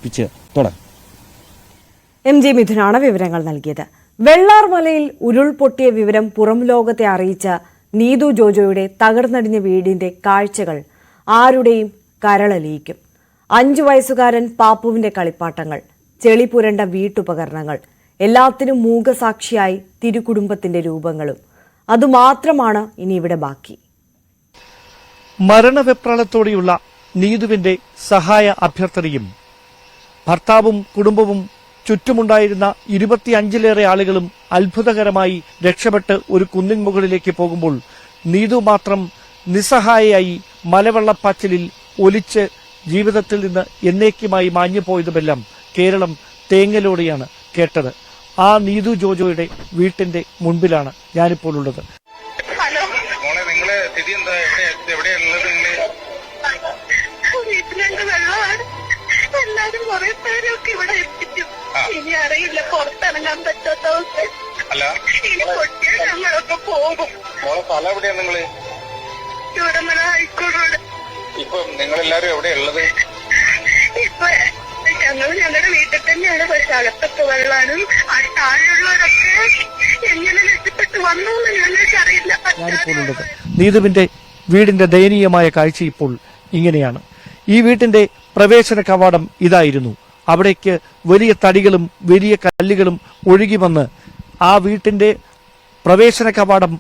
അവതരിപ്പിച്ച് തുടങ്ങും. MG മിഥുനാണ് വിവരങ്ങൾ നൽകിയത്. വെള്ളാർമലയിൽ ഉരുൾപൊട്ടിയ വിവരം പുറം ലോകത്തെ അറിയിച്ച നീതു ജോജോയുടെ തകർന്നടിഞ്ഞ വീടിന്റെ കാഴ്ചകൾ ആരുടെയും കരളലിയിക്കും. 5 വയസ്സുകാരൻ പാപ്പുവിന്റെ കളിപ്പാട്ടങ്ങൾ, ചെളി പുരണ്ട വീട്ടുപകരണങ്ങൾ, എല്ലാത്തിനും മൂകസാക്ഷിയായി തിരുകുടുംബത്തിന്റെ രൂപങ്ങളും. അതുമാത്രമാണ് ഇനി ഇവിടെ ബാക്കി. മരണവെപ്രാളത്തോടെയുള്ള നീതുവിന്റെ സഹായ അഭ്യർത്ഥനയും ഭർത്താവും കുടുംബവും ചുറ്റുമുണ്ടായിരുന്ന 25-ലേറെ ആളുകളും അത്ഭുതകരമായി രക്ഷപ്പെട്ട് ഒരു കുന്നിൻ മുകളിലേക്ക് പോകുമ്പോൾ നീതു മാത്രം നിസ്സഹായയായി മലവെള്ളപ്പാച്ചിലിൽ ഒലിച്ച് ജീവിതത്തിൽ നിന്ന് എന്നേക്കുമായി മാഞ്ഞുപോയതുമെല്ലാം കേരളം തേങ്ങലോടെയാണ് കേട്ടത്. ആ നീതു ജോജോയുടെ വീട്ടിന്റെ മുൻപിലാണ് ഞാനിപ്പോൾ ഉള്ളത്. എല്ലാരും കുറെ പേരൊക്കെ ഇവിടെ എത്തിച്ചു. ഇനി അറിയില്ല, പുറത്തിറങ്ങാൻ പറ്റാത്ത അവസ്ഥ. ഇനി പൊട്ടിയാൽ ഞങ്ങളൊക്കെ പോകും. സ്ഥലം എവിടെയാ നിങ്ങള്? Chooramala high school road. ഇപ്പൊ നിങ്ങളെല്ലാരും എവിടെയാ ഉള്ളത്? ഇപ്പൊ ഞങ്ങളുടെ വീട്ടിൽ തന്നെയാണ്. പക്ഷെ അകത്തൊക്കെ വെള്ളാനും താഴെയുള്ളവരൊക്കെ എങ്ങനെ രക്ഷപ്പെട്ട് വന്നു എന്ന് ഞങ്ങൾക്കറിയില്ല. ഞാനിപ്പോഴുള്ളത് നീതുവിന്റെ വീടിന്റെ ദയനീയമായ കാഴ്ച ഇപ്പോൾ ഇങ്ങനെയാണ്. ഈ വീട്ടിന്റെ പ്രവേശന കവാടം ഇതായിരുന്നു. അവിടേക്ക് വലിയ തടികളും വലിയ കല്ലുകളും ഒഴുകി വന്ന് ആ വീട്ടിന്റെ പ്രവേശന കവാടം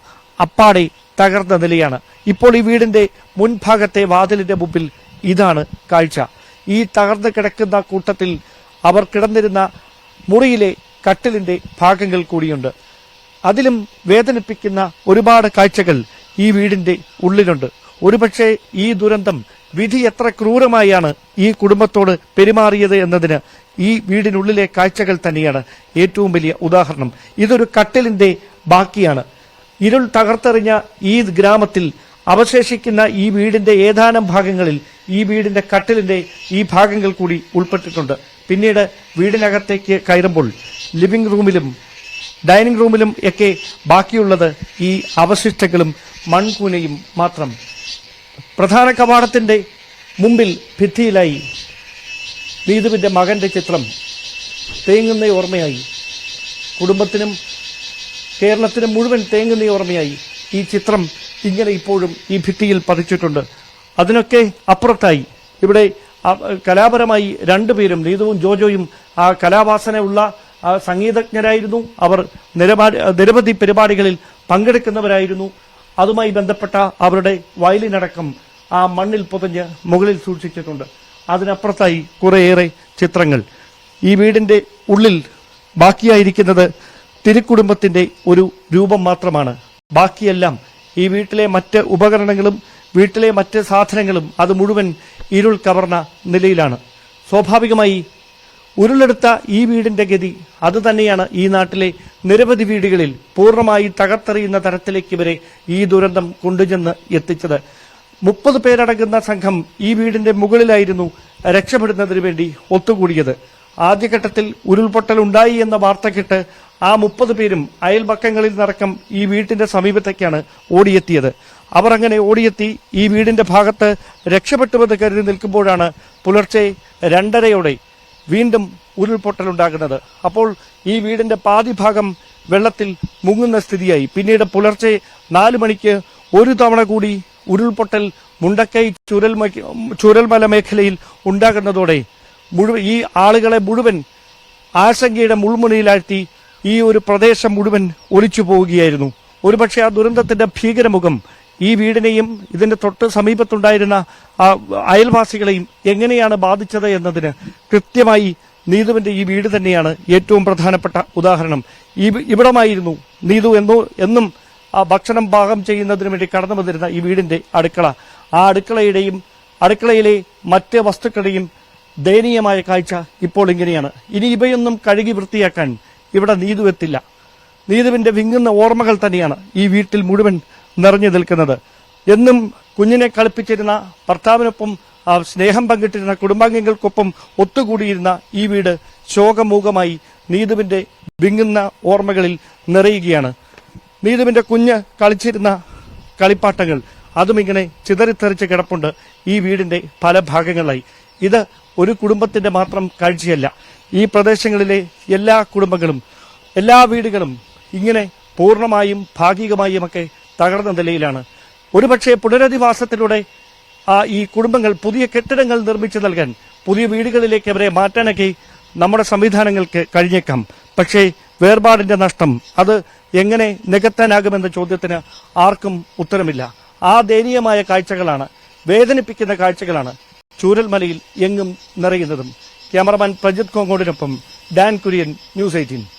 അപ്പാടെ തകർന്ന നിലയാണ്. ഇപ്പോൾ ഈ വീടിന്റെ മുൻഭാഗത്തെ വാതിലിന്റെ മുമ്പിൽ ഇതാണ് കാഴ്ച. ഈ തകർന്നു കിടക്കുന്ന കൂട്ടത്തിൽ അവർ കിടന്നിരുന്ന മുറിയിലെ കട്ടിലിന്റെ ഭാഗങ്ങൾ കൂടിയുണ്ട്. അതിലും വേദനിപ്പിക്കുന്ന ഒരുപാട് കാഴ്ചകൾ ഈ വീടിന്റെ ഉള്ളിലുണ്ട്. ഒരുപക്ഷെ ഈ ദുരന്തം വിധി എത്ര ക്രൂരമായാണ് ഈ കുടുംബത്തോട് പെരുമാറിയത് എന്നതിന് ഈ വീടിനുള്ളിലെ കാഴ്ചകൾ തന്നെയാണ് ഏറ്റവും വലിയ ഉദാഹരണം. ഇതൊരു കട്ടിലിന്റെ ബാക്കിയാണ്. ഇരുൾ തകർത്തെറിഞ്ഞ ഈ ഗ്രാമത്തിൽ അവശേഷിക്കുന്ന ഈ വീടിന്റെ ഏതാനും ഭാഗങ്ങളിൽ ഈ വീടിന്റെ കട്ടിലിന്റെ ഈ ഭാഗങ്ങൾ കൂടി ഉൾപ്പെട്ടിട്ടുണ്ട്. പിന്നീട് വീടിനകത്തേക്ക് കയറുമ്പോൾ ലിവിംഗ് റൂമിലും ഡൈനിങ് റൂമിലും ഒക്കെ ബാക്കിയുള്ളത് ഈ അവശിഷ്ടങ്ങളും മൺകൂനയും മാത്രം. പ്രധാന കവാടത്തിന്റെ മുമ്പിൽ ഭിത്തിയിലായി നീതുവിന്റെ മകന്റെ ചിത്രം തേങ്ങുന്ന ഓർമ്മയായി. കുടുംബത്തിനും കേരളത്തിനും മുഴുവൻ തേങ്ങുന്ന ഓർമ്മയായി ഈ ചിത്രം ഇങ്ങനെ ഇപ്പോഴും ഈ ഭിത്തിയിൽ പതിച്ചിട്ടുണ്ട്. അതിനൊക്കെ അപ്പുറത്തായി ഇവിടെ കലാപരമായി രണ്ടുപേരും നീതുവും ജോജോയും ആ കലാവാസനയുള്ള സംഗീതജ്ഞരായിരുന്നു. അവർ നിരവധി പരിപാടികളിൽ പങ്കെടുക്കുന്നവരായിരുന്നു. അതുമായി ബന്ധപ്പെട്ട അവരുടെ വയലിനടക്കം ആ മണ്ണിൽ പൊതിഞ്ഞ് മുകളിൽ സൂക്ഷിച്ചിട്ടുണ്ട്. അതിനപ്പുറത്തായി കുറേയേറെ ചിത്രങ്ങൾ. ഈ വീടിന്റെ ഉള്ളിൽ ബാക്കിയായിരിക്കുന്നത് തിരുക്കുടുംബത്തിന്റെ ഒരു രൂപം മാത്രമാണ്. ബാക്കിയെല്ലാം ഈ വീട്ടിലെ മറ്റ് ഉപകരണങ്ങളും വീട്ടിലെ മറ്റ് സാധനങ്ങളും അത് മുഴുവൻ ഇരുൾ കവർന്ന നിലയിലാണ്. സ്വാഭാവികമായി ഉരുളെടുത്ത ഈ വീടിന്റെ ഗതി അത് തന്നെയാണ് ഈ നാട്ടിലെ നിരവധി വീടുകളിൽ പൂർണ്ണമായി തകർത്തെറിയുന്ന തരത്തിലേക്ക് വരെ ഈ ദുരന്തം കൊണ്ടുചെന്ന് എത്തിച്ചത്. 30 പേരടങ്ങുന്ന സംഘം ഈ വീടിന്റെ മുകളിലായിരുന്നു രക്ഷപ്പെടുന്നതിന് വേണ്ടി ഒത്തുകൂടിയത്. ആദ്യഘട്ടത്തിൽ ഉരുൾപൊട്ടൽ ഉണ്ടായി എന്ന വാർത്ത കേട്ട് ആ 30 പേരും അയൽപക്കങ്ങളിൽ നിന്നടക്കം ഈ വീട്ടിന്റെ സമീപത്തേക്കാണ് ഓടിയെത്തിയത്. അവർ അങ്ങനെ ഓടിയെത്തി ഈ വീടിന്റെ ഭാഗത്ത് രക്ഷപ്പെട്ടുവെന്ന് കരുതി നിൽക്കുമ്പോഴാണ് പുലർച്ചെ 2:30 വീണ്ടും ഉരുൾപൊട്ടലുണ്ടാകുന്നത്. അപ്പോൾ ഈ വീടിന്റെ പാതി ഭാഗം വെള്ളത്തിൽ മുങ്ങുന്ന സ്ഥിതിയായി. പിന്നീട് പുലർച്ചെ 4 മണിക്ക് ഒരു തവണ കൂടി ഉരുൾപൊട്ടൽ മുണ്ടക്കൈ ചൂരൽമല മേഖലയിൽ ഉണ്ടാകുന്നതോടെ ഈ ആളുകളെ മുഴുവൻ ആശങ്കയുടെ മുൾമുനയിലാഴ്ത്തി ഈ ഒരു പ്രദേശം മുഴുവൻ ഒലിച്ചു പോവുകയായിരുന്നു. ഒരുപക്ഷെ ആ ദുരന്തത്തിന്റെ ഭീകരമുഖം ഈ വീടിനെയും ഇതിന്റെ തൊട്ട് സമീപത്തുണ്ടായിരുന്ന അയൽവാസികളെയും എങ്ങനെയാണ് ബാധിച്ചത് എന്നതിന് കൃത്യമായി നീതുവിന്റെ ഈ വീട് തന്നെയാണ് ഏറ്റവും പ്രധാനപ്പെട്ട ഉദാഹരണം. ഇവിടമായിരുന്നു നീതു എന്നും ആ ഭക്ഷണം പാകം ചെയ്യുന്നതിന് വേണ്ടി കടന്നു വന്നിരുന്ന ഈ വീടിന്റെ അടുക്കള. ആ അടുക്കളയിലെ മറ്റ് വസ്തുക്കളുടെയും ദയനീയമായ കാഴ്ച ഇപ്പോൾ ഇങ്ങനെയാണ്. ഇനി ഇവയൊന്നും കഴുകി വൃത്തിയാക്കാൻ ഇവിടെ നീതു എത്തില്ല. നീതുവിന്റെ വിങ്ങുന്ന ഓർമ്മകൾ തന്നെയാണ് ഈ വീട്ടിൽ മുഴുവൻ നിറഞ്ഞു നിൽക്കുന്നത്. എന്നും കുഞ്ഞിനെ കളിപ്പിച്ചിരുന്ന ഭർത്താവിനൊപ്പം സ്നേഹം പങ്കിട്ടിരുന്ന കുടുംബാംഗങ്ങൾക്കൊപ്പം ഒത്തുകൂടിയിരുന്ന ഈ വീട് ശോകമൂകമായി നീതുവിന്റെ വിങ്ങുന്ന ഓർമ്മകളിൽ നിറയുകയാണ്. നീതുവിന്റെ കുഞ്ഞ് കളിച്ചിരുന്ന കളിപ്പാട്ടങ്ങൾ അതും ഇങ്ങനെ ചിതറിത്തെറിച്ച് കിടപ്പുണ്ട് ഈ വീടിന്റെ പല ഭാഗങ്ങളിലായി. ഇത് ഒരു കുടുംബത്തിന്റെ മാത്രം കാഴ്ചയല്ല. ഈ പ്രദേശങ്ങളിലെ എല്ലാ കുടുംബങ്ങളും എല്ലാ വീടുകളും ഇങ്ങനെ പൂർണ്ണമായും ഭാഗികമായുമൊക്കെ തകർന്ന നിലയിലാണ്. ഒരുപക്ഷെ പുനരധിവാസത്തിലൂടെ ഈ കുടുംബങ്ങൾ പുതിയ കെട്ടിടങ്ങൾ നിർമ്മിച്ചു നൽകാൻ, പുതിയ വീടുകളിലേക്ക് അവരെ മാറ്റാനൊക്കെ നമ്മുടെ സംവിധാനങ്ങൾക്ക് കഴിഞ്ഞേക്കാം. പക്ഷേ വേർപാടിന്റെ നഷ്ടം അത് എങ്ങനെ നികത്താനാകുമെന്ന ചോദ്യത്തിന് ആർക്കും ഉത്തരമില്ല. ആ ദയനീയമായ കാഴ്ചകളാണ്, വേദനിപ്പിക്കുന്ന കാഴ്ചകളാണ് ചൂരൽമലയിൽ എങ്ങും നിറയുന്നതും. ക്യാമറമാൻ പ്രജിത് കോങ്ങോടിനൊപ്പം ഡാൻ കുര്യൻ, ന്യൂസ് 18.